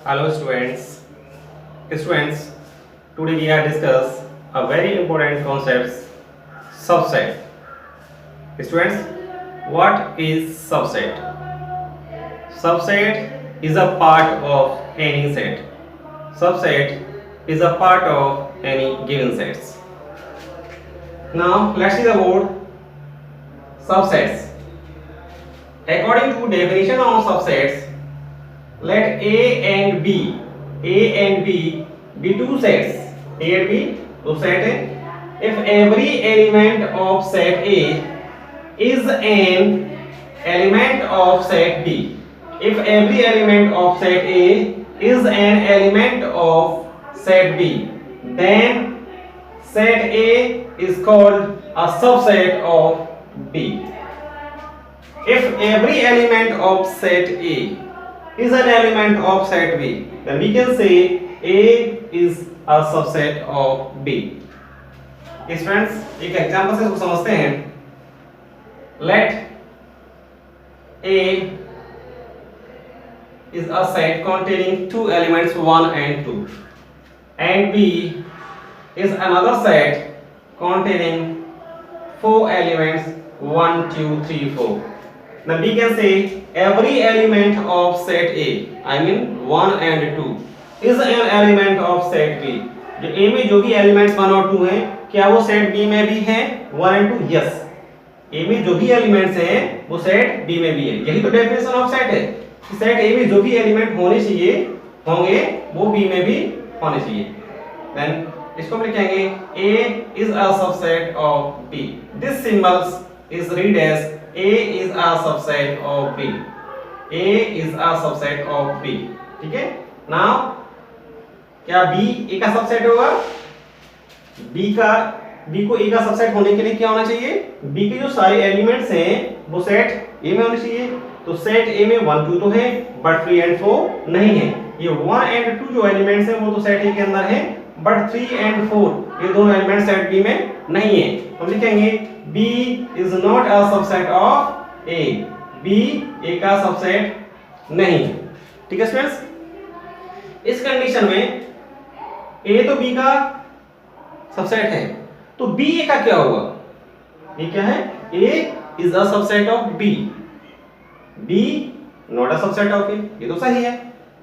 Hello students. Students, today we are discuss a very important concept, subset. Students, what is subset? Subset is a part of any set. Subset is a part of any given sets. Now let's see the word subsets. According to definition of subsets, let A and B be two sets. A and B दो set है. If every element of set A is an element of set B, if every element of set A is an element of set B, then set A is called a subset of B. If every element of set A is an element of set B, then we can say A is a subset of B. Friends, एक example से इसको समझते हैं. Let A is a set containing two elements 1 and 2, and B is another set containing four elements 1 2 3 4. Now we can say every element of set A, I mean 1 and 2, is an element of set B. जो A में जो भी elements 1 और 2 हैं, क्या वो set B में भी हैं 1 and 2? यस. A में जो भी एलिमेंट्स हैं वो सेट B में भी है. यही तो डेफिनेशन ऑफ सेट है कि सेट A में जो भी एलिमेंट होने चाहिए होंगे वो B में भी होने चाहिए. देन इसको हम लिखेंगे A is a subset of B. This symbols is read as A is a subset of B. A is a subset of B. ठीक है. Now क्या B A का सबसेट होगा? B को A का सबसेट होने के लिए क्या होना चाहिए? B के जो सारे एलिमेंट्स हैं वो सेट A में होने चाहिए. तो सेट A में 1 2 तो है बट 3 and 4 नहीं है. ये 1 and 2 जो एलिमेंट्स हैं वो तो सेट A के अंदर है बट 3 and 4 ये दोनों एलिमेंट सेट B में नहीं है. तो लिखेंगे B is not a subset of A. B A का सबसेट नहीं है. ठीक है स्टूडेंट्स. इस कंडीशन में A तो B का सबसेट है तो B A का क्या होगा? ये क्या है? A is a subset of B. B not a subset of A. ये तो सही है.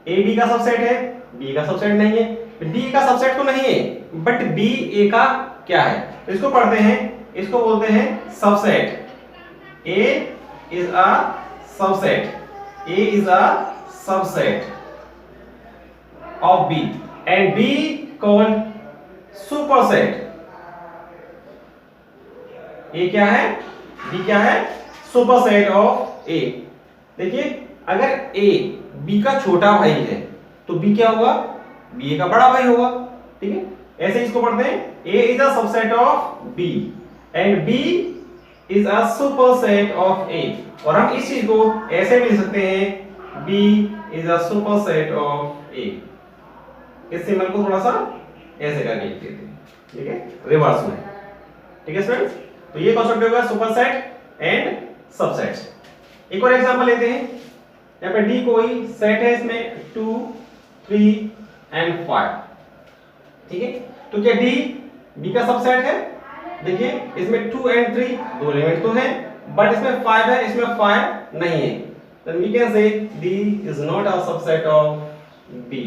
A B का सबसेट है, B का सबसेट नहीं है. B का सबसेट तो नहीं है बट B A का क्या है? तो इसको पढ़ते हैं. इसको बोलते हैं subset. A is a subset. A is a subset of B and B called superset. A क्या है? B क्या है? Superset of A. देखिए अगर A B का छोटा भाई है तो B क्या होगा? B A का बड़ा भाई होगा. ठीक है. ऐसे इसको पढ़ते हैं. A is a subset of B and B is a superset of A. और हम इस चीज को ऐसे भी लिख सकते हैं. B is a superset of A. इस सिंबल को थोड़ा सा ऐसे करके लिख देते हैं. ठीक है. रिवर्स में. ठीक है स्टूडेंट्स. तो ये कॉन्सेप्ट होगा सुपरसेट एंड सबसेट. एक और एग्जांपल लेते हैं. यहाँ पे D कोई सेट है, इसमें 2 3 and 5. ठीक है. तो क्या D B का सबसेट है? देखिए इसमें 2 and 3 दो एलिमेंट तो हैं बट इसमें 5 है, इसमें 5 नहीं है. then we can say D is not a subset of B.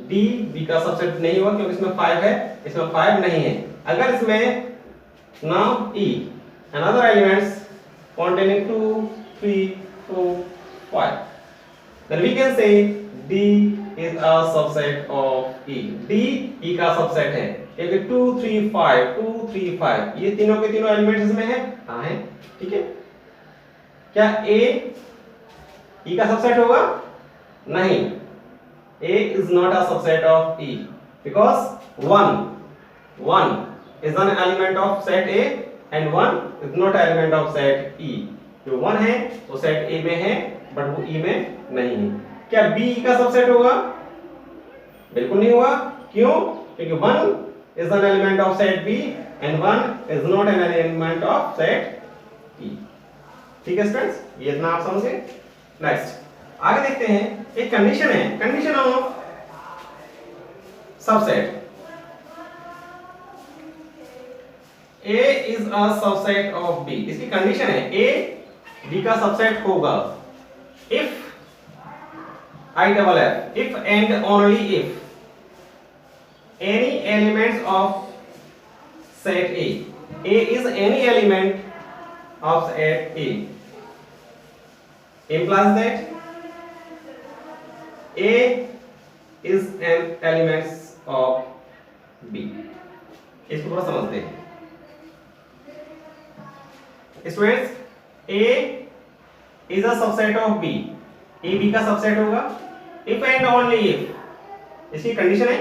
D B का सबसेट नहीं होगा क्योंकि इसमें 5 है, इसमें 5 नहीं है. अगर इसमें now E another elements containing 2 3 4 5, then we can say D is a subset of E. D E का सबसेट है. एक 2 3 5 2 3 5 ये तीनों के तीनों एलिमेंट्स इसमें हैं. हाँ है. ठीक है. क्या A E का सबसेट होगा? नहीं. A is not a subset of E because 1 is an element of set A and 1 is not an element of set E. जो 1 है वो सेट A में है बट वो E में नहीं है. क्या B E का सबसेट होगा? बिल्कुल नहीं होगा. क्यों? क्योंकि 1 is an element of set B and 1 is not an element of set E. ठीक है स्टूडेंट्स. ये इतना आप समझे. नेक्स्ट आगे देखते हैं. एक कंडीशन है. Condition of subset A is a subset of B, इसकी कंडीशन है A B का सबसेट होगा if if and only if any elements of set A is any element of set A implies that A is an elements of B। इसको थोड़ा समझते हैं students. A is a subset of B, A B का subset होगा if and only if, इसकी condition है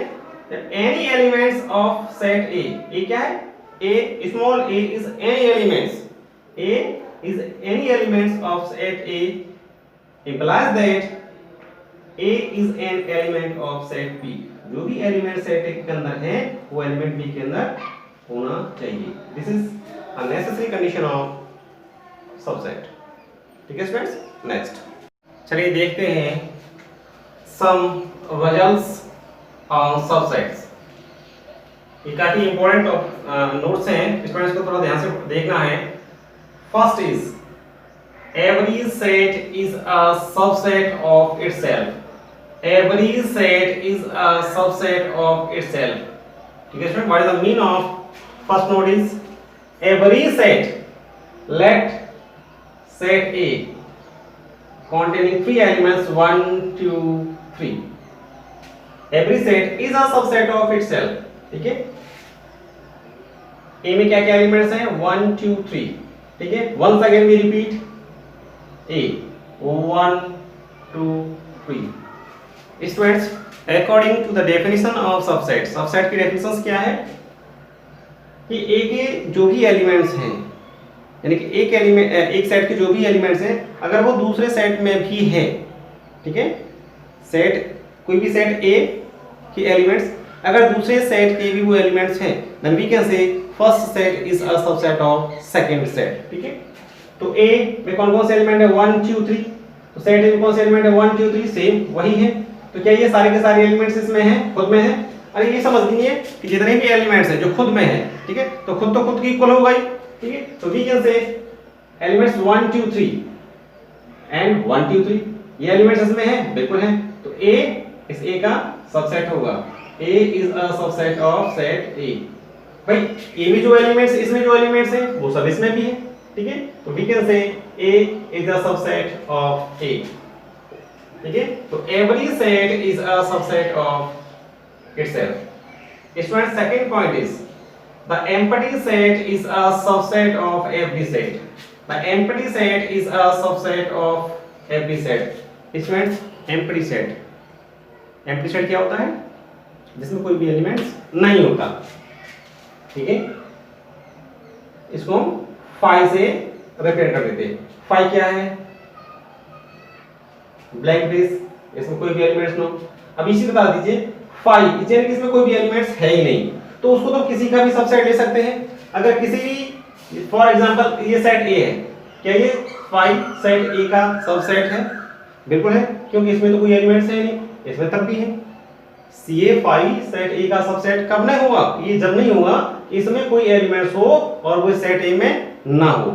that any elements of set A, A क्या है A small a is any elements, A is any elements of set A implies that A is an element of set B, जो भी element set A के अंदर है वो element B के अंदर होना चाहिए। This is a necessary condition of subset. ठीक है स्टूडेंट्स, नेक्स्ट चलिए देखते हैं सम रिजल्ट्स ऑन सबसेट्स। ये काफी इंपॉर्टेंट नोट्स हैं, स्टूडेंट्स को थोड़ा ध्यान से देखना है। First is every set is a subset of itself, every set is a subset of itself। ठीक है student, what is the mean of first note is every set, let set A containing three elements 1 2 3, every set is a subset of itself। ठीक है, A में क्या क्या elements हैं 1 2 3। ठीक है, once again we repeat A 1 2 3। Students, according to the definition of subset, subset की definition क्या है कि A के जो भी एलिमेंट्स हैं, यानी कि एक सेट के जो भी एलिमेंट्स हैं अगर वो दूसरे सेट में भी है, ठीक है, सेट कोई भी सेट A के एलिमेंट्स अगर दूसरे सेट के भी वो एलिमेंट्स हैं, then we can say first set is a subset of second set. ठीक है, तो A में कौन कौन से एलिमेंट है 1 2 3, तो सेट A में कौन से एलिमेंट है 1 2 3, सेम वही है। तो क्या ये सारे के सारे एलिमेंट्स इसमें हैं, खुद में हैं? अरे ये समझ लीजिए कि जितने भी एलिमेंट्स हैं जो खुद में है, ठीक है, तो खुद की इक्वल होगा ही। ठीक है, तो we can say elements 1 2 3 and 1 2 3, ये एलिमेंट्स इसमें हैं, बिल्कुल हैं। तो A इस A का सबसेट होगा, A is a subset of set A। भाई A में जो एलिमेंट्स, इसमें जो एलिमेंट्स हैं वो सब इसमें भी है। ठीक है, तो we can say A is a subset of A। ठीक है, तो every set is a subset of itself। Student, second point is the empty set is a subset of every set, the empty set is a subset of every set. Students, empty set क्या होता है? जिसमें कोई भी elements नहीं होता। ठीक है, इसको हम फाइव से रिप्रेजेंट कर देते हैं। फाइव क्या है? ब्लैंक ब्रेस, इसमें कोई भी एलिमेंट्स ना हो। अब इसी बता दीजिए फाइव इसमें कोई भी एलिमेंट्स है ही नहीं, तो उसको तो किसी का भी सबसेट ले सकते हैं। अगर किसी भी, फॉर एग्जांपल ये सेट A है, क्या ये 5 सेट A का सबसेट है? बिल्कुल है, क्योंकि इसमें तो कोई एलिमेंट्स है नहीं, इसमें तब भी है। ये 5 सेट A का सबसेट कब नहीं होगा? ये जब नहीं होगा इसमें कोई एलिमेंट्स हो और वो सेट A में ना हो,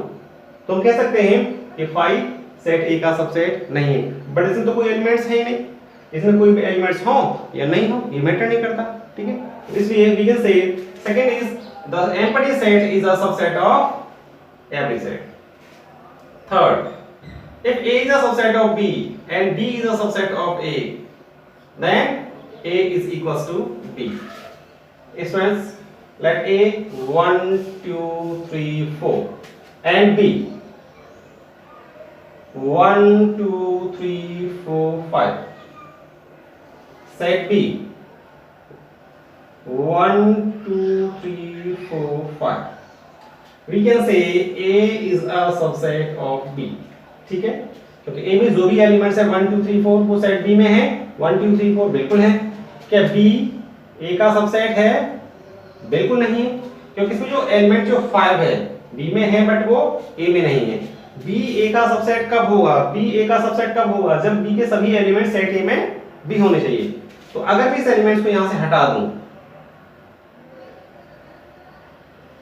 तो हम कह सकते हैं कि 5 सेट A का सबसेट नहीं है। बट इसमें तो कोई एलिमेंट्स है ही नहीं, इसमें कोई भी एलिमेंट्स हो या नहीं हो ये मैटर नहीं करता। ठीक है, इसलिए we can say second is the empty set is a subset of every set. Third, if A is a subset of B and B is a subset of A, then A is equals to B। Students, let A 1 2 3 4 and B 1 2 3 4 5, set B 1 2 3 4 5, we can say A is a subset of B। ठीक है, क्योंकि A में जो भी elements है 1 2 3 4 वो set B में है, 1 2 3 4 बिल्कुल है। क्या B A का सबसेट है? बिल्कुल नहीं, क्योंकि इसमें जो एलिमेंट जो 5 है B में है बट वो A में नहीं है। B A का सबसेट कब होगा? B A का सबसेट कब होगा? जब B के सभी एलिमेंट सेट A में भी होने चाहिए। तो अगर मैं इस एलिमेंट्स को यहाँ से हटा दूं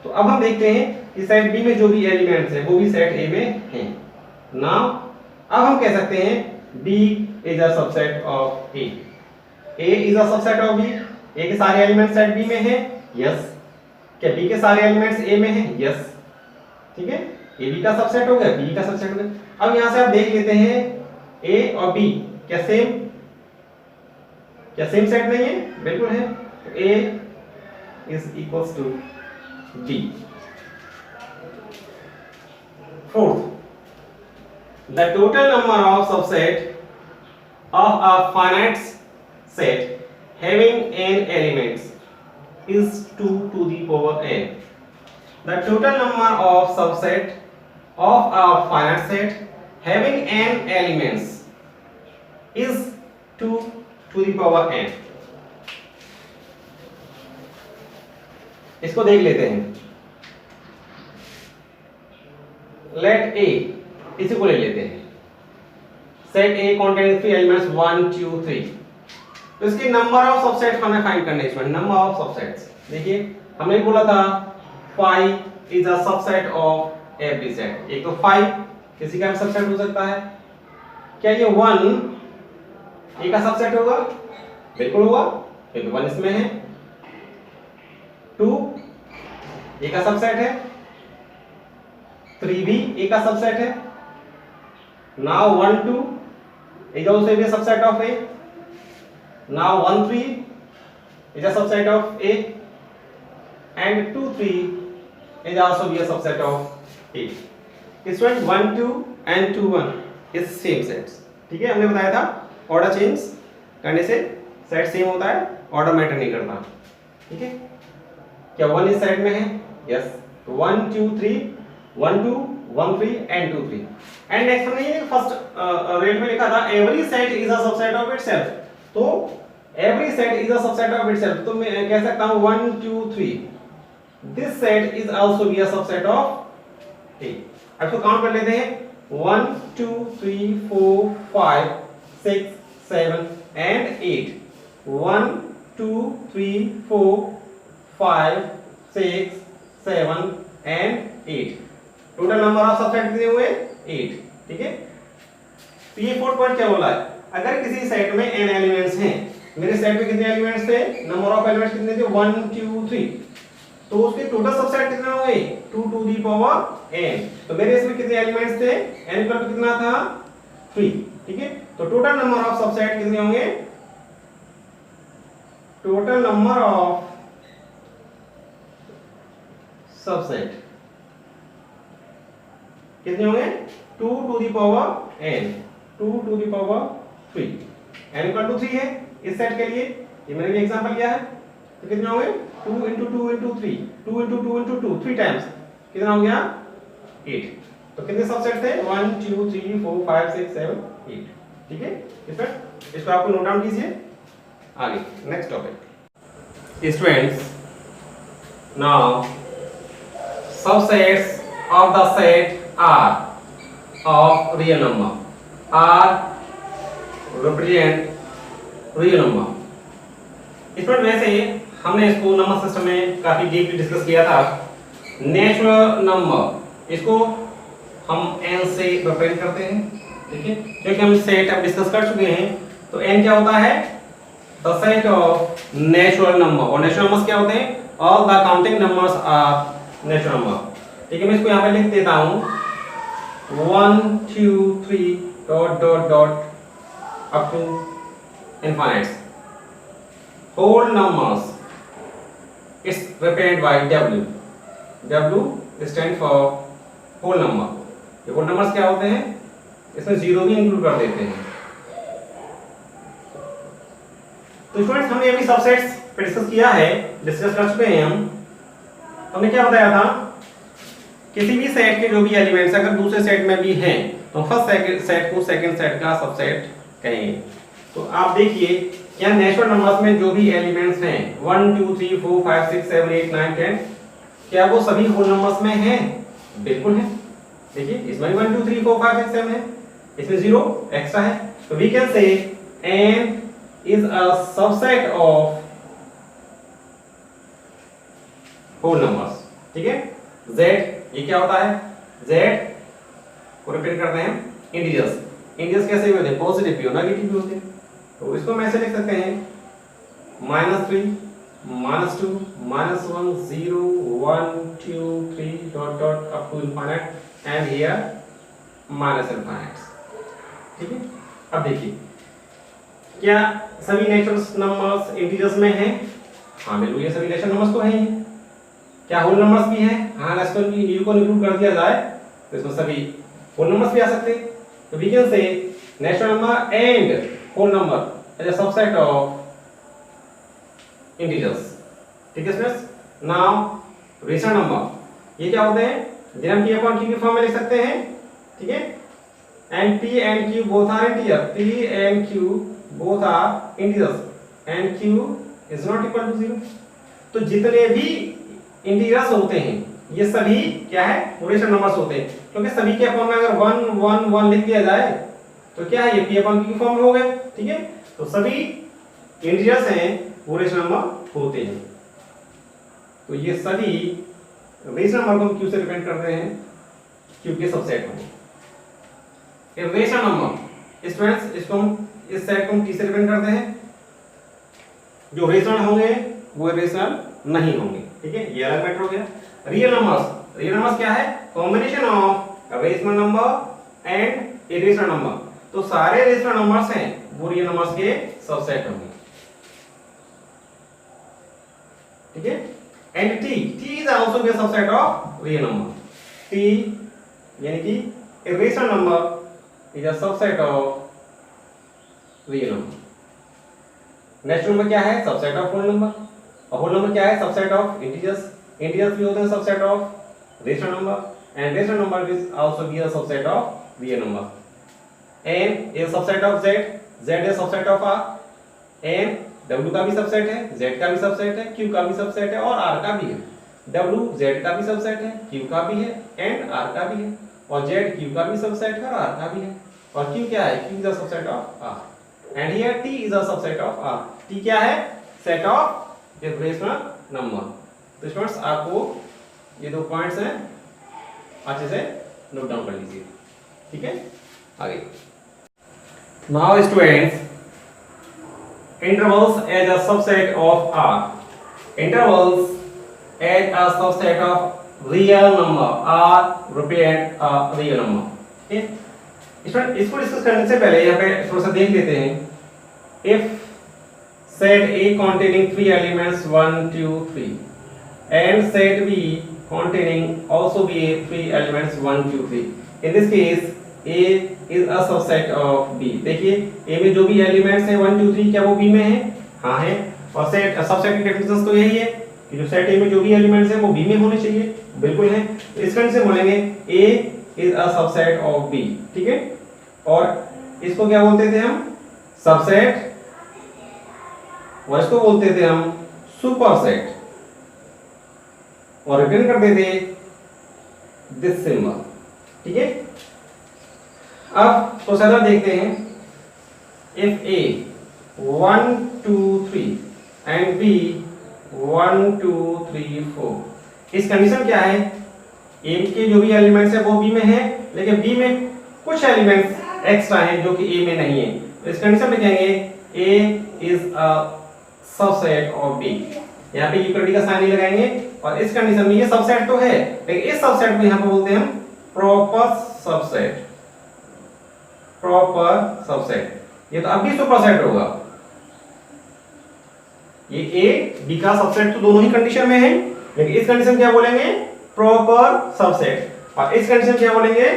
तो अब हम देखते हैं कि सेट बी में जो भी एलिमेंट्स हैं वो भी सेट ए में हैं। नाउ अब हम कह सकते हैं B is a subset of A. A is a subset of B. A के सारे एलिमेंट्स सेट बी में हैं, यस। क्या बी के सारे एलिमेंट्स ए में हैं, यस। ठीक है, ए बी का सबसेट हो गया, बी का सबसेट हो गया। अब यहां से आप देख लेते हैं ए और बी क्या सेम सेट नहीं है? बिल्कुल है। तो A is equals to B. Fourth, the total number of subset of a finite set having n elements is 2 to the power n. The total number of subset of a finite set having n elements is 2 to the power n. इसको देख लेते हैं। Let A, इसी को ले लेते हैं। Set A contains 3 elements 1 2 3। तो इसकी नंबर ऑफ सबसेट हमें फाइंड करने हैं। नंबर ऑफ सबसेट्स देखिए, हमने बोला था 5 is a subset of every set. एक तो 5 किसी का भी सबसेट हो सकता है। क्या ये 1 ए का सबसेट होगा? बिल्कुल होगा, क्योंकि 1 इसमें है। 2 ए का सबसेट है, 3 भी ए का सबसेट है। Now 1 2 is also a subset of A. Now 1 3 is a subset of A, and 2 3 is also be a subset of A. Students 1 2 and 2 1 is same sets. ठीक है, हमने बताया था ऑर्डर चेंज करने से सेट सेम होता है, ऑर्डर मैटर नहीं करता। ठीक है, क्या 1 इस सेट में है? यस। तो 1 2 3 1 2 1 3 and 2 3। एंड नेक्स्ट हमने ये फर्स्ट रेट में लिखा था every set is a subset of itself. तो every set is a subset of itself, तो मैं कह सकता हूं 1 2 3 this set is also B a subset of A. अब तो काउंट कर लेते हैं 1 2 3 4 5 6 7 and 8। 1 2 3 4 5 6 7 and 8। Total number of subset कितने हुए? 8। ठीक है, तो ये फोर्थ पॉइंट क्या बोला है? अगर किसी सेट में n एलिमेंट्स हैं, मेरे सेट में कितने एलिमेंट्स थे? नंबर ऑफ एलिमेंट्स कितने थे? 1 2 3। तो उसके टोटल सबसेट कितने हुए? 2 टू द पावर n। तो मेरे इसमें कितने एलिमेंट्स थे? n इक्वल टू कितना था? 3। ठीक है, तो टोटल नंबर ऑफ सबसेट कितने होंगे? टोटल नंबर ऑफ सबसेट कितने होंगे? 2 to the power n, 2 to the power 3। n equal to 3 है इस सेट के लिए, ये मैंने भी एग्जांपल लिया है। तो कितने होंगे? 2 into 2 into 3, 2 into 2 into 2, 3 times कितना हो गया? 8। तो कितने सबसेट थे? 1 2 3 4 5 6 7 8। ठीक है, इसको आपको नोट डाउन कीजिए। आगे next topic students, now subsets of the set R of real number। R represent real number। इस पर वैसे हमने इसको नंबर सिस्टम में काफी डीपली डिस्कस किया था। नेचुरल नंबर, इसको हम n से रिप्रेजेंट करते हैं। ठीक है, क्योंकि हम सेट अब डिस्कस कर चुके हैं। तो n क्या होता है? The set of natural number. और नेचुरल नंबर्स क्या होते हैं? All the counting numbers are natural number. ठीक है, मैं इसको यहाँ पे लिख देता हूँ 1 2 3 dot dot dot up to infinite. Whole numbers is represented by W। W stand for whole number. ये होल नंबर्स क्या होते हैं? इसमें जीरो भी इंक्लूड कर देते हैं। तो स्टूडेंट्स, हमने अभी सबसेट्स पे डिस्कस किया है, डिस्कस कर चुके हैं हम। हमने क्या बताया था? किसी भी सेट के जो भी एलिमेंट्स अगर दूसरे सेट में भी हैं तो फर्स्ट सेट को सेकंड सेट का सबसेट कहेंगे। तो आप देखिए, क्या नेचुरल नंबर्स में जो भी एलिमेंट्स हैं 1 2 3 4 5 6 7 8 9 10, क्या वो सभी होल नंबर्स में हैं? बिल्कुल है। देखिए, इसमें 1 2 3 4 5 6 7 है, इसमें 0 एक्स्ट्रा है। तो we can say n is a subset of whole numbers। ठीक है। z ये क्या होता है, z को रिप्रेजेंट करते हैं इंटीजर्स। इंटीजर्स कैसे भी होते हैं, पॉजिटिव भी हो नेगेटिव भी होते हैं। तो इसको हम ऐसे लिख सकते हैं -3 -2 -1 0 1 2 3 dot dot up to infinite and here minus infinite. ठीक है। अब देखिए क्या सभी नेचुरल नंबर्स इंटीजर्स में हैं? हाँ बिल्कुल, ये सभी नेचुरल नंबर्स तो हैं ही। क्या होल नंबर्स भी हैं? हाँ, इसको भी यू को इंक्लूड कर दिया जाए तो इसमें सभी होल नंबर्स भी आ सकते हैं। तो we can say natural number and whole number as a subset of integers. ठीक है स्टूडेंट्स। नाउ रेशनल नंबर ये क्या होते हैं, जिन्हें हम p अपॉन q की फॉर्म में लिख सकते हैं। ठीक है। And p and q both are integer, p and q both are integers and q is not equal to 0। तो जितने भी इंटीजर्स होते हैं ये सभी क्या है, रेशनल नंबर्स होते हैं, क्योंकि सभी के फॉर्म में अगर 1 1 1 लिख दिया जाए तो क्या है, ये p अपॉन q की फॉर्म में हो गए। ठीक है। तो सभी इंटीजर्स हैं वो रेशनल नंबर होते हैं। तो ये सभी रेशनल नंबर को हम q से रिप्रेजेंट करते हैं, q के सबसेट होंगे। रेशनल नंबर स्टूडेंट्स, इसको हम इस सेट को हम t से रिप्रेजेंट करते हैं। जो रेशनल होंगे वो रेशनल नहीं होंगे। ठीक है, ये अलग मैटर हो गया। रियल नंबर्स, रियल नंबर्स क्या है, combination of rational number and irrational number. तो सारे रेशनल नंबर्स हैं वो रियल नंबर्स के सबसेट होंगे। ठीक है। And t is also B subset of real number. t यानी कि irrational number is a subset of real number. Natural number क्या है, सबसेट ऑफ होल नंबर। और होल नंबर क्या है, सबसेट ऑफ इंटीजर्स। इंटीजर्स भी होते हैं subset of rational number and rational number is also B a subset of real number. n is subset of z, z is subset of r, n w का भी subset है, z का भी subset है, q का भी subset है और r का भी है। w z का भी सबसेट है, q का भी है एंड r का भी है, और z q का भी सबसेट है और r का भी है। और q क्या है, q is a subset of r and here t is a subset of r। t क्या है, सेट ऑफ रेशनल नंबर। तो स्टूडेंट्स आपको ये दो पॉइंट्स हैं अच्छे से नोट डाउन कर लीजिए। ठीक है, आगे। Now students, intervals as a subset of r। Intervals as a subset of real number r represent a real number. ठीक है स्टूडेंट, इसको डिस्कस करने से पहले यहाँ पे थोड़ा सा देख लेते हैं। If set A containing 3 elements 1 2 3 and set B containing also be 3 elements 1 2 3, in this case A is a subset of B। देखिए A में जो भी एलिमेंट्स हैं 1 2 3 क्या वो B में है? हाँ है। और सेट सबसेट की डेफिनेशन तो यही है कि जो सेट A में जो भी एलिमेंट्स हैं वो B में होने चाहिए। बिल्कुल है। तो इस कंडीशन से बोलेंगे A is a subset of B। ठीक है। और इसको क्या बोलते थे हम, सबसेट, और इसको बोलते थे हम सुपरसेट, और रिप्रेजेंट करते थे दिस सिंबल। ठीक है। अब प्रोसीजर देखते हैं। इफ A 1 2 3 एंड B 1 2 3 4, इस कंडीशन क्या है, A के जो भी एलिमेंट्स है वो B में है, लेकिन B में कुछ एलिमेंट्स एक्स्ट्रा हैं जो कि A में नहीं है। तो इस कंडीशन में कहेंगे A is a subset of B। यहाँ पे इक्वलिटी का साइन नहीं लगाएंगे, और इस कंडीशन में ये सबसेट तो है, लेकिन इस सबसेट को यहाँ पे बोलते हैं हम प्रॉपर सबसेट। प्रॉपर सबसेट, ये तो अब भी सुपरसेट होगा। ये A B का सबसेट तो दोनों ही कंडीशन में है, लेकिन इस कंडीशन क्या बोलेंगे, प्रॉपर सबसेट, और इस कंडीशन क्या बोलेंगे,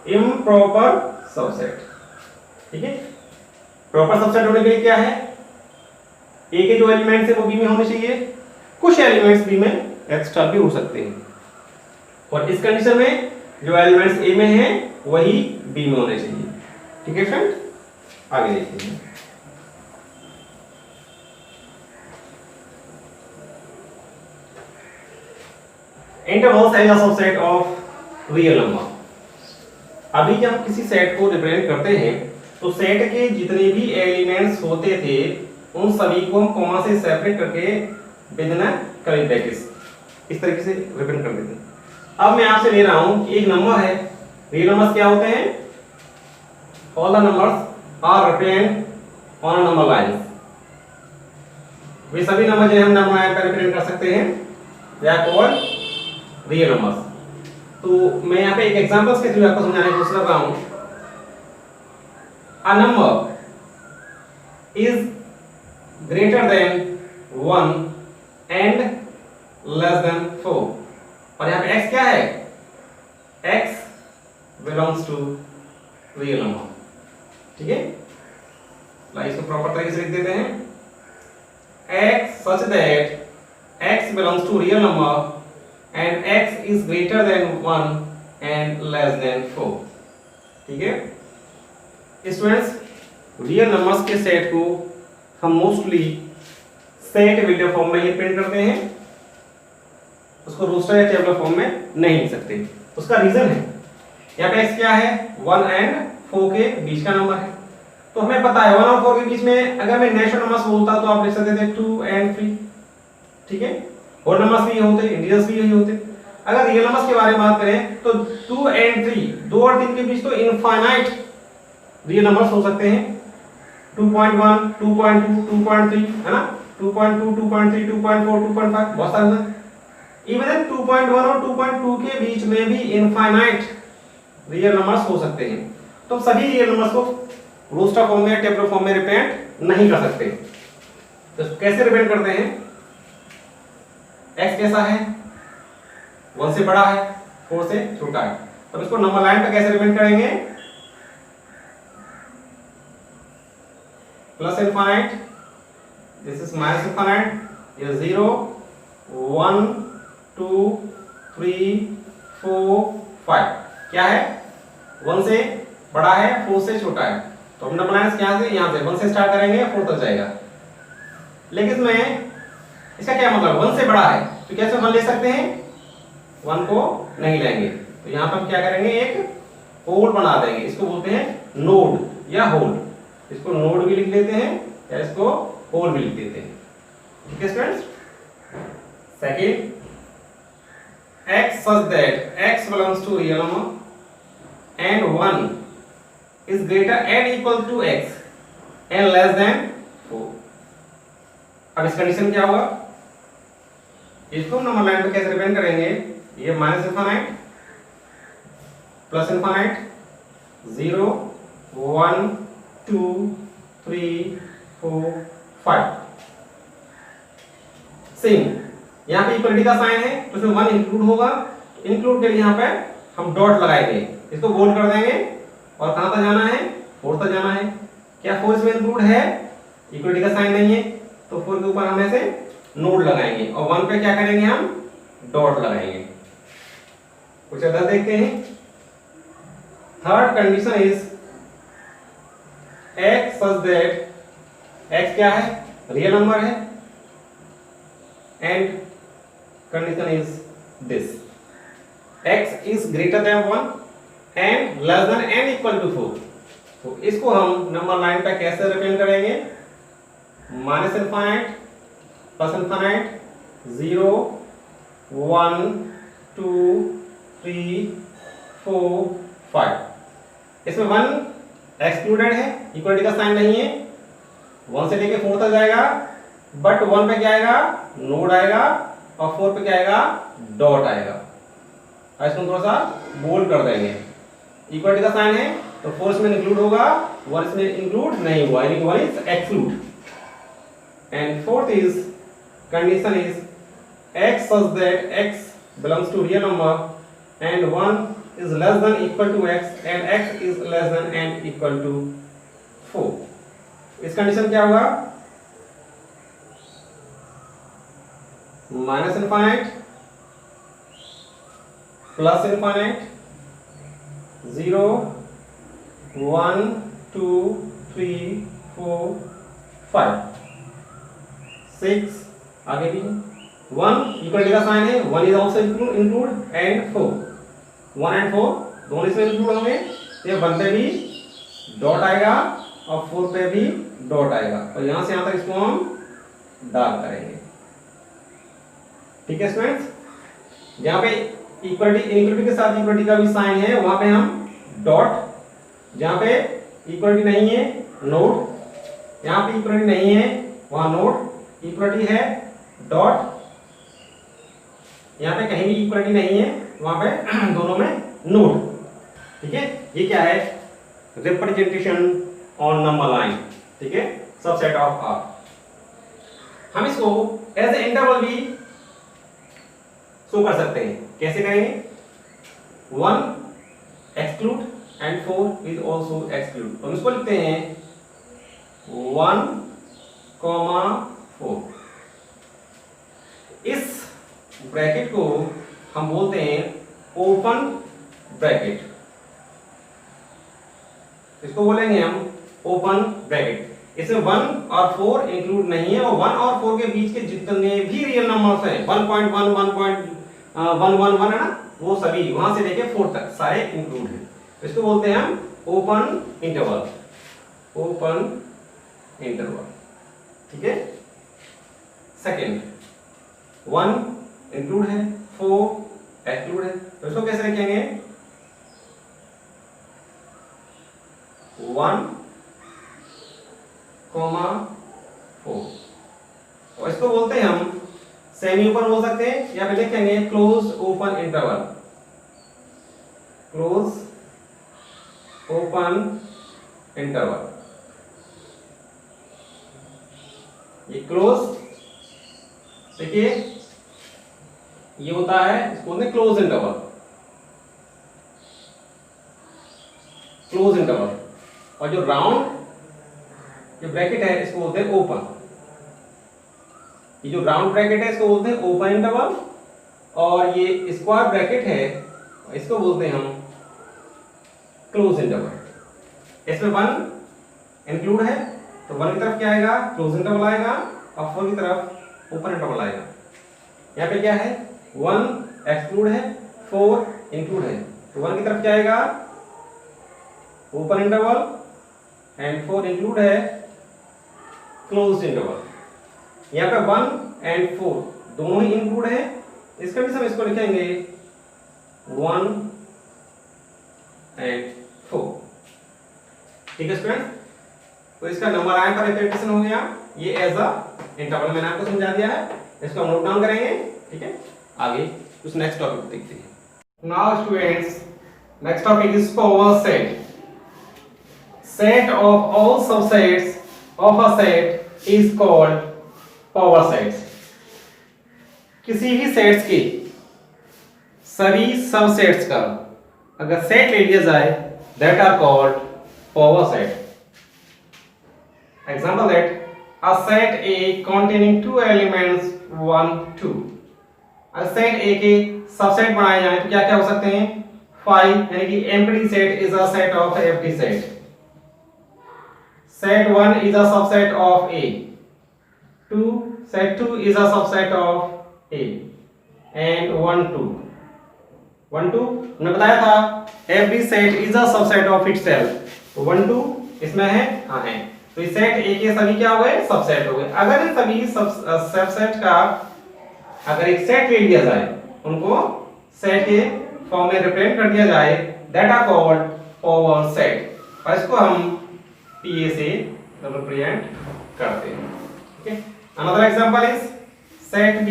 इम्प्रॉपर सबसेट। ठीक है। प्रॉपर सबसेट होने के लिए क्या है, A के जो एलिमेंट्स है वो B में होने चाहिए, कुछ एलिमेंट्स B में एक्स्ट्रा भी हो सकते हैं, और इस कंडीशन में जो एलिमेंट्स A में हैं वही B में होने चाहिए। ठीक है फ्रेंड, आगे देखते हैं। Intervals as a subset of real number. अभी जब किसी सेट को रिप्रेजेंट करते हैं तो सेट के जितने भी एलिमेंट्स होते थे उन सभी को हम कॉमा से सेपरेट करके विद इन कर्ली ब्रैकेट्स इस तरीके से रिप्रेजेंट कर देते हैं। अब मैं आपसे ले रहा हूं कि एक नंबर है, रियल नंबर्स क्या होते हैं? All the numbers are represent on number lines. वे सभी नंबर जो हम नंबर लाइन पर रिप्रेजेंट कर सकते हैं, they are called real numbers. तो मैं यहाँ पे एक एग्जांपल्स के थ्रू आपको समझाने की कोशिश कर रहा हूं। A number is greater than 1 and less than 4। और यहाँ पे x क्या है? x belongs to real number। ठीक है, लाइक इसको प्रॉपर तरीके से लिख देते हैं। x such that x belongs to real number and x is greater than 1 and less than 4। ठीक है स्टूडेंट्स, रियल नंबर्स के सेट को हम मोस्टली सेट वीडियो फॉर्म में ही प्रिंट करते हैं, उसको रोस्टर या टेबल फॉर्म में नहीं लिख सकते। उसका रीजन है, यहाँ पे x क्या है? 1 एंड 4 के बीच का नंबर है। तो हमें पता है 1 और 4 के बीच में अगर मैं नेचुरल नंबर्स बोलता तो आप लिख सकते थे 2 एंड 3। ठीक है, होल नंबर्स भी होते, इंटीजर्स भी यही होते। अगर रियल नंबर्स के बारे में बात करें तो 2 एंड 3, 2 और 3 के बीच तो इनफाइनाइट रियल नंबर्स हो सकते हैं। 2.1, 2.2, 2.3 है ना, 2.2, 2.3, 2.4, 2.5 बहुत सारे हैं। इवन 2.1 और 2.2 के बीच में भी इनफाइनाइट रियल नंबर्स हो सकते हैं। तो सभी रियल नंबर्स को रोस्टर फॉर्म में या टेबल फॉर्म में रिप्रेजेंट नहीं कर सकते। तो कैसे रिप्रेजेंट करते हैं? x कैसा है? 1 से बड़ा है, 4 से छोटा है। तो इसको नंबर लाइन पे कैसे रिप्रेजेंट करेंगे? Plus infinite, this is minus infinite, ये 0 1 2 3 4 5 क्या है? 1 से बड़ा है, 4 से छोटा है। तो हम नंबर लाइन्स यहाँ से 1 से स्टार्ट करेंगे, 4 तक जाएगा। लेकिन इसमें इसका क्या मतलब? 1 से बड़ा है तो कैसे 1 ले सकते हैं? 1 को नहीं लेंगे। तो यहाँ पर हम क्या करेंगे? एक होल बना देंगे, इसको बोलते हैं नोड या होल। इसको नोड भी लिख लेते हैं या इसको होल भी लिख देते हैं। ठीक है students. Second, x such that x belongs to real number and 1 is greater and equal to x and less than 4। अब इस कंडीशन क्या होगा? इसको नंबर लाइन पे कैसे रिप्रेजेंट करेंगे? ये minus infinite, plus infinite, 0 1 2 3 4 5। Same यहाँ पे इक्वलिटी का साइन है तो इसमें 1 इंक्लूड होगा। इंक्लूड के लिए यहाँ पे हम डॉट लगाएंगे, इसको बोल्ड कर देंगे और कहां तक जाना है? 4 तक जाना है। क्या 4 इसमें इंक्लूड है? इक्वलिटी का साइन नहीं है तो 4 के ऊपर हम ऐसे नोड लगाएंगे और 1 पे क्या करेंगे? हम डॉट लगाएंगे। कुछ अदर देखते हैं। Third condition is x such that x क्या है? रियल नंबर है and condition is this, x is greater than 1 and less than and equal to 4। तो इसको हम नंबर लाइन पे कैसे रिप्रेजेंट करेंगे? Minus infinite, plus infinite, 0 1 2 3 4 5। इसमें 1 एक्सक्लूडेड है, इक्वलिटी का साइन नहीं है। 1 से लेके 4 तक जाएगा, बट 1 पे क्या आएगा? नोड आएगा और 4 पे क्या आएगा? डॉट आएगा। इसको थोड़ा सा बोल्ड कर देंगे। इक्वलिटी का साइन है तो 4 इसमें इंक्लूड होगा, 1 इसमें इंक्लूड नहीं हुआ, यानी 1 is exclude. And fourth is condition is x such that x belongs to real number and 1 is less than equal to x and x is less than and equal to 4। इस condition क्या होगा? Minus infinite, plus infinite, 0 1 2 3 4 5 6। आगे भी 1 equality का sign है, 1 is also include and 4, 1 and 4 दोनों इसमें include होंगे। ये 1 पे भी डॉट आएगा और 4 पे भी डॉट आएगा और यहां से यहां तक इसको हम डार्क करेंगे। ठीक है स्टूडेंट्स। जहाँ पे इक्वलिटी इनइक्वलिटी के साथ इक्वलिटी का भी साइन है वहां पे हम डॉट, जहाँ पे इक्वलिटी नहीं है नोट, यहाँ पे इक्वलिटी नहीं है वहां नोट, इक्वलिटी है डॉट, यहाँ पे कहीं भी इक्वलिटी नहीं है वहां पे दोनों में नोट। ठीक है, ये क्या है, रिप्रेजेंटेशन ऑन नंबर लाइन। ठीक है, सबसेट ऑफ आर। हम इसको एज ए इंटरवल भी शो कर सकते हैं। कैसे करेंगे, 1 exclude and 4 is also exclude. हम इसको लिखते हैं 1, 4। इस ब्रैकेट को हम बोलते हैं ओपन ब्रैकेट, इसको बोलेंगे हम ओपन ब्रैकेट। इसमें 1 और 4 इंक्लूड नहीं है, और 1 और 4 के बीच के जितने भी रियल नंबर्स हैं 1.1, 1.111 है ना, वो सभी वहां से लेके 4 तक सारे इंक्लूड हैं। इसको बोलते हैं हम ओपन इंटरवल, ओपन इंटरवल। ठीक है, सेकेंड 1 इंक्लूड है, 4 एक्सक्लूड है, तो इसको कैसे लिखेंगे 1, 4। और इसको बोलते हैं हम सेमी ओपन बोल सकते हैं, या फिर लिखेंगे close open interval, close open interval. ये क्लोज, देखिए ये होता है, इसको बोलते हैं क्लोज इंटरवल, क्लोज इंटरवल। और जो राउंड जो ब्रैकेट है इसको बोलते हैं ओपन। ये जो राउंड ब्रैकेट है इसको बोलते हैं ओपन इंटरवल, और ये स्क्वायर ब्रैकेट है इसको बोलते हैं हम क्लोज इंटरवल। इसमें 1 इंक्लूड है तो 1 की तरफ क्या आएगा, क्लोज इंटरवल आएगा, और 4 की तरफ ओपन इंटरवल आएगा। यहाँ पे क्या है, 1 एक्सक्लूड है, 4 इंक्लूड है, तो 1 की तरफ क्या आएगा, ओपन इंटरवल, एंड 4 इंक्लूड है, क्लोज्ड इंटरवल। यहाँ पे 1 एंड 4 दोनों ही इंक्लूड है, इस कंडीशन में इसको लिखेंगे 1 एंड 4। ठीक है स्टूडेंट, तो इसका नंबर आने पर रिपीटेशन हो गया, ये एज अ इंटरवल मैंने आपको समझा दिया है, इसको हम नोट डाउन करेंगे। ठीक है, आगे कुछ नेक्स्ट टॉपिक देखते हैं। Now students, next topic is power set. Set of all subsets of a set is called power sets. किसी भी सेट्स के सभी सबसेट्स का अगर सेट ले लिया जाए that are called power set. Example that a set A containing two elements 1, 2. अगर सेट A के सबसेट बनाए जाए तो क्या क्या हो सकते हैं, 5, यानी कि empty set is a set of empty set. Set 1 is a subset of A. Set 2 is a subset of A. And 1, 2. 1, 2 हमने बताया था every set is a subset of itself. तो 1, 2 इसमें है, हाँ है, तो इस सेट A के सभी क्या हो गए, सबसेट हो गए। अगर इन सभी सबसेट का अगर एक सेट ले लिया जाए, उनको सेट के फॉर्म में रिप्रेजेंट कर दिया जाए, that are called power set, और इसको हम PA से रिप्रेजेंट करते हैं। ठीक है, another example is set B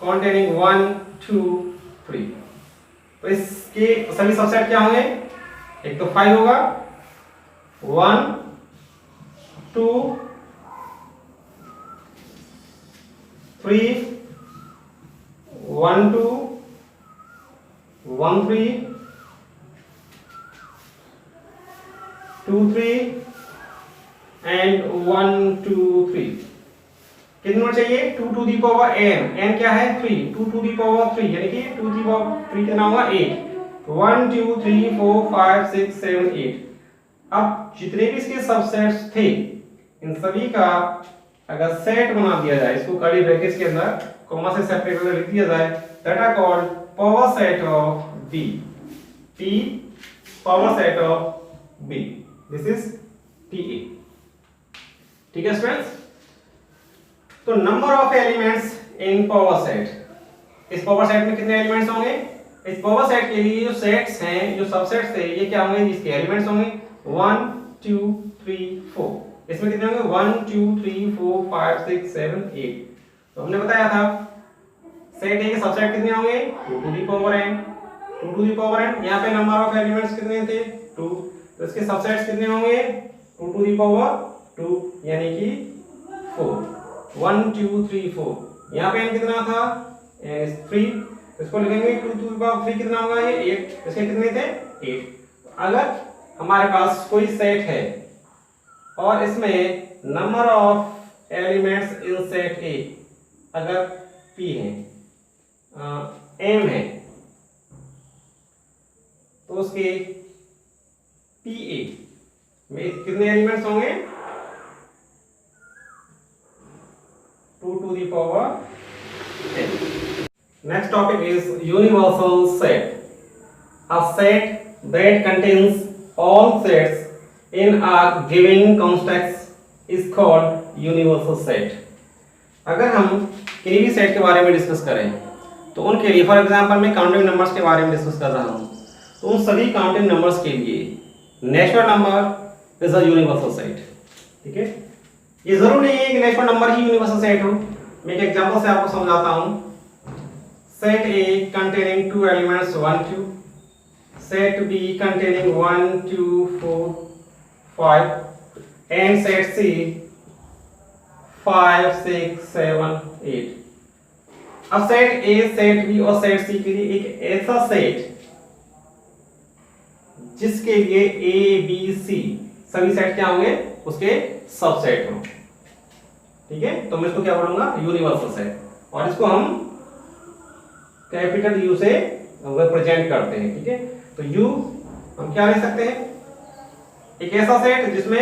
containing 1, 2, 3। तो इसके सभी सबसेट क्या होंगे, एक तो 5 होगा, 1, 2, 3, 1, 2, 1, 3, 2, 3 and 1, 2, 3। कितने चाहिए, 2 to the power n, n क्या है 3, 2 to the power 3 यानी कि 2 to the power 3 कितना होगा 8। 1, 2, 3, 4, 5, 6, 7, 8। अब जितने भी इसके सबसेट्स थे इन सभी का अगर सेट बना दिया जाए, इसको कर्ली ब्रैकेट्स के अंदर कॉमा से सेपरेट करके लिख दिया जाए, that are called power set of B। P power set of B, this is PA। ठीक है स्टूडेंट्स, तो number of elements in power set, इस पावर सेट में कितने एलिमेंट्स होंगे? इस पावर सेट के लिए जो सेट्स हैं, जो सबसेट्स है, ये क्या होंगे? इसके एलिमेंट्स होंगे 1 2 3 4। इसमें कितने होंगे? 1 2 3 4 5 6 7 8। तो हमने बताया था सेट ए के सबसेट कितने होंगे? 2 to the power n। 2 to the power n, यहाँ पे नंबर ऑफ एलिमेंट्स कितने थे? 2। तो इसके सबसेट्स कितने होंगे? 2 टू द पावर 2 यानी कि 4। 1 2 3 4। यहाँ पे n कितना था? 3। इसको लिखेंगे 2 टू द पावर 3 कितना होगा? ये 8। इसके कितने थे? 8। अगर हमारे पास कोई सेट है और इसमें number of elements in set ए अगर p है, m है, तो उसके pa में कितने एलिमेंट्स होंगे? 2 to the power n. Next topic is universal set. A set that contains all sets in a given context is called universal set. अगर हम किसी भी सेट के बारे में डिस्कस करें तो उनके लिए, फॉर एग्जांपल मैं काउंटिंग नंबर्स के बारे में डिस्कस कर रहा हूं, तो उन सभी काउंटिंग नंबर्स के लिए natural number is a universal set. ठीक है, ये जरूरी नहीं है कि नेचुरल नंबर ही यूनिवर्सल सेट हो। मैं एक एग्जांपल से आपको समझाता हूं। Set A containing 2 elements 1 2, set B containing 1 2 4 5 and set C 5 6 7 8। अब सेट ए, सेट बी और सेट सी के लिए एक ऐसा सेट जिसके लिए ए बी सी सभी सेट क्या होंगे? उसके सबसेट होंगे। ठीक है, तो मैं इसको क्या बोलूंगा? Universal set. और इसको हम कैपिटल यू से रिप्रेजेंट करते हैं। ठीक है, तो यू हम क्या लिख सकते हैं? एक ऐसा सेट जिसमें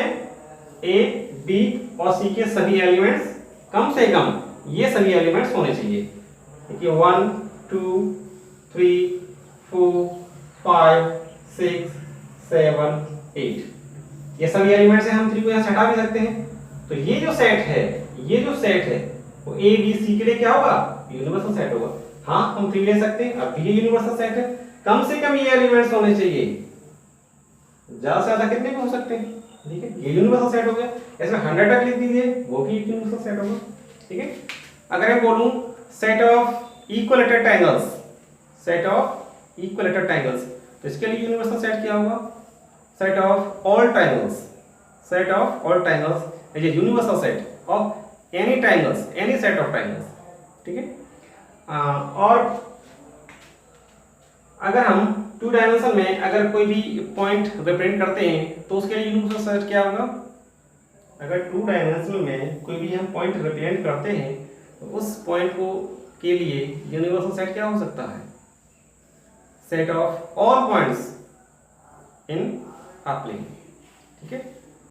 ए बी और सी के सभी एलिमेंट्स, कम से कम ये सभी एलिमेंट्स होने चाहिए। देखिए 1 2 3 4 5 6 7 8, ये सभी एलिमेंट्स हैं। हम 3 को यहाँ से हटा भी सकते हैं। तो ये जो सेट है, ये जो सेट है वो ए बी सी के लिए क्या होगा? यूनिवर्सल सेट होगा। हाँ, हम 3 ले सकते हैं। अब ये यूनिवर्सल सेट है, कम से कम ये एलिमेंट्स होने चाहिए। ज्यादा से ज्यादा कितने हो सकते हैं? ठीक है, ये यूनिवर्सल सेट हो गया। इसमें 100 तक लिख दीजिए, वो भी एक यूनिवर्सल सेट होगा। ठीक है, अगर मैं बोलूं set of equilateral triangles, set of equilateral triangles, तो इसके लिए यूनिवर्सल सेट क्या होगा? Set of all triangles. Set of all triangles is a universal set of any triangles, any set of triangles. ठीक है, और अगर हम 2 डायमेंशन में अगर कोई भी पॉइंट रिप्रेजेंट करते हैं तो उसके लिए यूनिवर्सल सेट क्या होगा? अगर 2 डायमेंशन में कोई भी हम पॉइंट रिप्रेजेंट करते हैं तो उस पॉइंट को के लिए यूनिवर्सल सेट क्या हो सकता है? Set of all points in a plane. ठीक है,